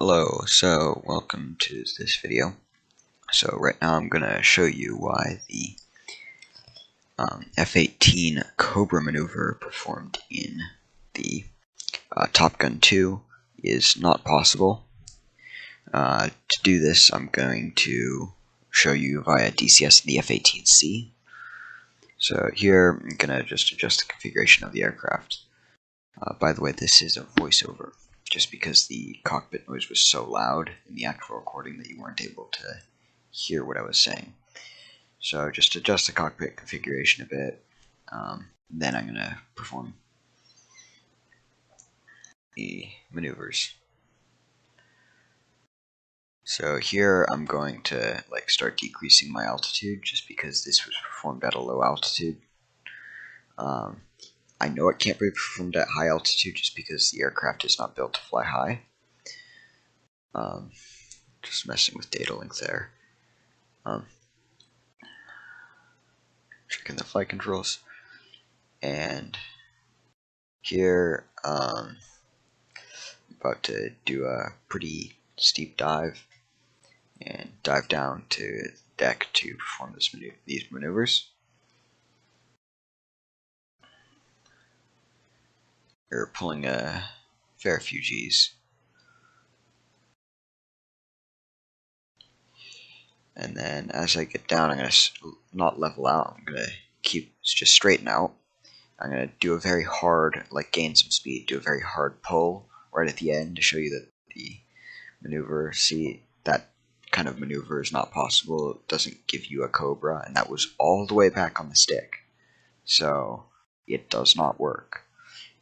Hello, so welcome to this video. So right now I'm going to show you why the F-18 Cobra Maneuver performed in the Top Gun 2 is not possible. To do this, I'm going to show you via DCS the F-18C. So here I'm going to just adjust the configuration of the aircraft. By the way, this is a voiceover, just because the cockpit noise was so loud in the actual recording that you weren't able to hear what I was saying. So just adjust the cockpit configuration a bit, then I'm going to perform the maneuvers. So here I'm going to start decreasing my altitude, just because this was performed at a low altitude. I know it can't be performed at high altitude just because the aircraft is not built to fly high. Just messing with data link there. Checking the flight controls. And here, I'm about to do a pretty steep dive and dive down to the deck to perform these maneuvers. You're pulling a fair few G's. And then as I get down, I'm going to not level out. I'm going to just straighten out. I'm going to do a very hard, gain some speed, do a very hard pull right at the end to show you that the maneuver, that kind of maneuver is not possible. It doesn't give you a Cobra, and that was all the way back on the stick. So it does not work.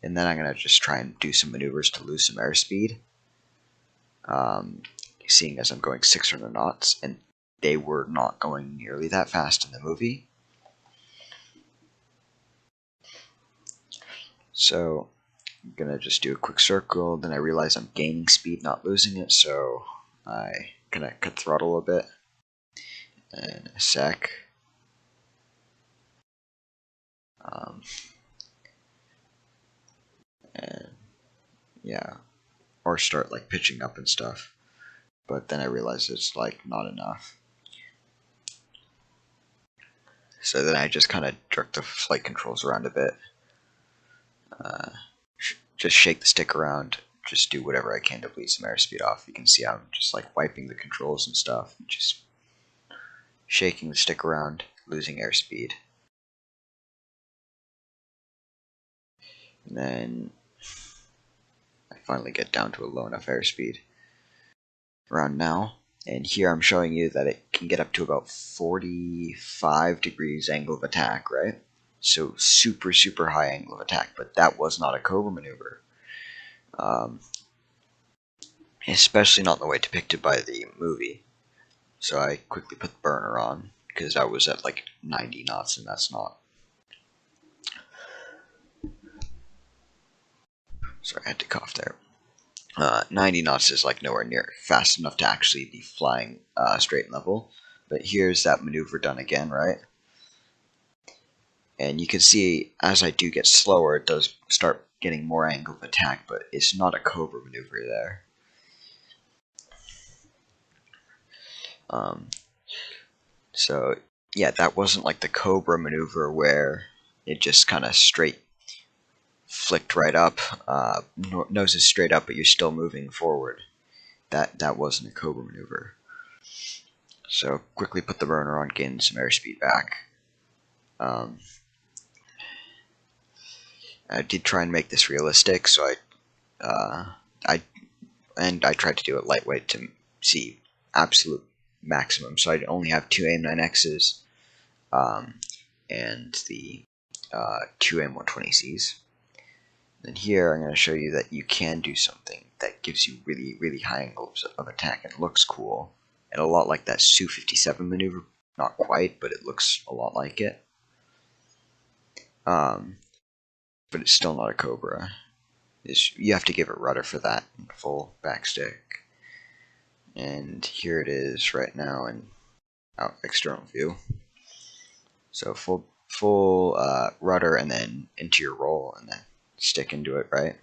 And then I'm going to just try and do some maneuvers to lose some airspeed. Seeing as I'm going 600 knots, and they were not going nearly that fast in the movie. So I'm going to just do a quick circle, then I realize I'm gaining speed, not losing it, so I'm going to cut throttle a bit. In a sec. And yeah, or start pitching up and stuff. But then I realized it's not enough. So then I just kind of jerk the flight controls around a bit. Just shake the stick around, just do whatever I can to bleed some airspeed off. You can see I'm just wiping the controls and stuff, just shaking the stick around, losing airspeed. And then I finally get down to a low enough airspeed around now. And here I'm showing you that it can get up to about 45 degrees angle of attack, right? So super, super high angle of attack, but that was not a Cobra maneuver. Especially not in the way depicted by the movie. So I quickly put the burner on, because I was at 90 knots, and that's not. Sorry, I had to cough there. 90 knots is nowhere near fast enough to actually be flying straight and level. But here's that maneuver done again, right? And you can see as I do get slower, it does start getting more angle of attack, but it's not a Cobra maneuver there. So yeah, that wasn't the Cobra maneuver where it just kind of straight flicked right up, nose is straight up, but you're still moving forward. That wasn't a Cobra maneuver. So quickly put the burner on, gain some airspeed back. I did try and make this realistic, so I tried to do it lightweight to see absolute maximum. So I only have two AIM-9Xs and the two AIM-120Cs. Then here I'm going to show you that you can do something that gives you really, really high angles of attack and looks cool. And a lot like that Su-57 maneuver. Not quite, but it looks a lot like it. But it's still not a Cobra. You have to give it rudder for that and full backstick. And here it is right now in external view. So full rudder and then into your roll and then stick into it, right?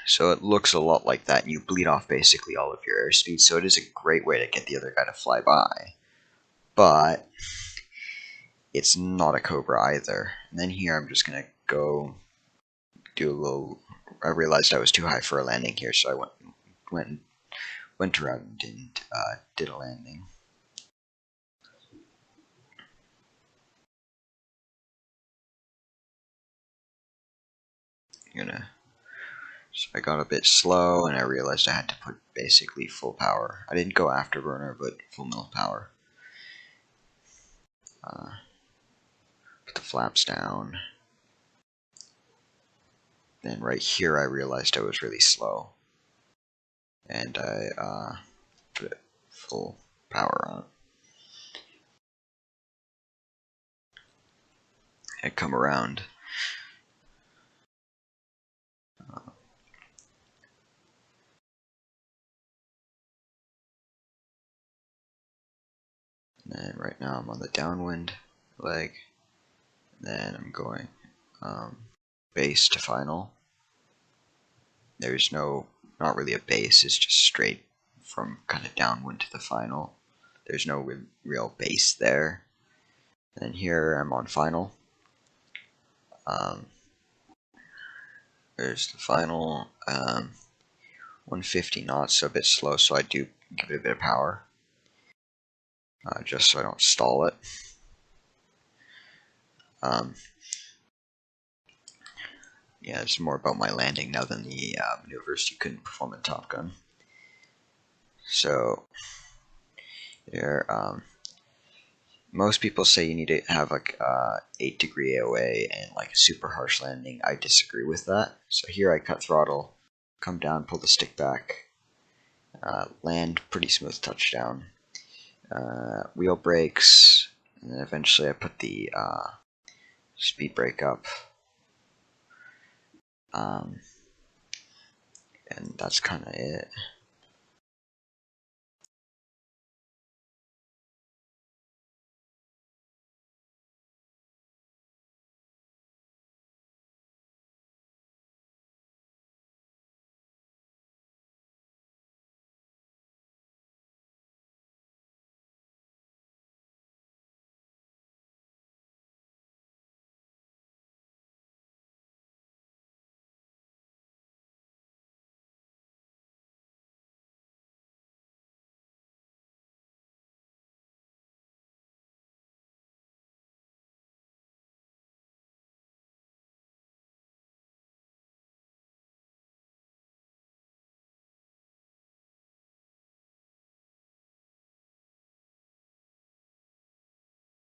So it looks a lot like that, and you bleed off basically all of your airspeed, so it is a great way to get the other guy to fly by. But it's not a Cobra either. And then here I'm just gonna go do a little. I realized I was too high for a landing here, so I went around and did a landing. So I got a bit slow, and I realized I had to put basically full power. I didn't go afterburner, but full mill power. Put the flaps down. Then right here I realized I was really slow, and I put full power on. I come around. And then right now I'm on the downwind leg. Then I'm going base to final. There's not really a base, it's just straight from kind of downwind to the final. There's no real base there. And here I'm on final. There's the final. 150 knots, so a bit slow, so I do give it a bit of power. Just so I don't stall it. Yeah, it's more about my landing now than the maneuvers you couldn't perform in Top Gun. So, here, most people say you need to have like 8-degree AOA and like a super harsh landing. I disagree with that. So here I cut throttle, come down, pull the stick back, land pretty smooth touchdown, wheel brakes, and then eventually I put the speed brake up. And that's kind of it.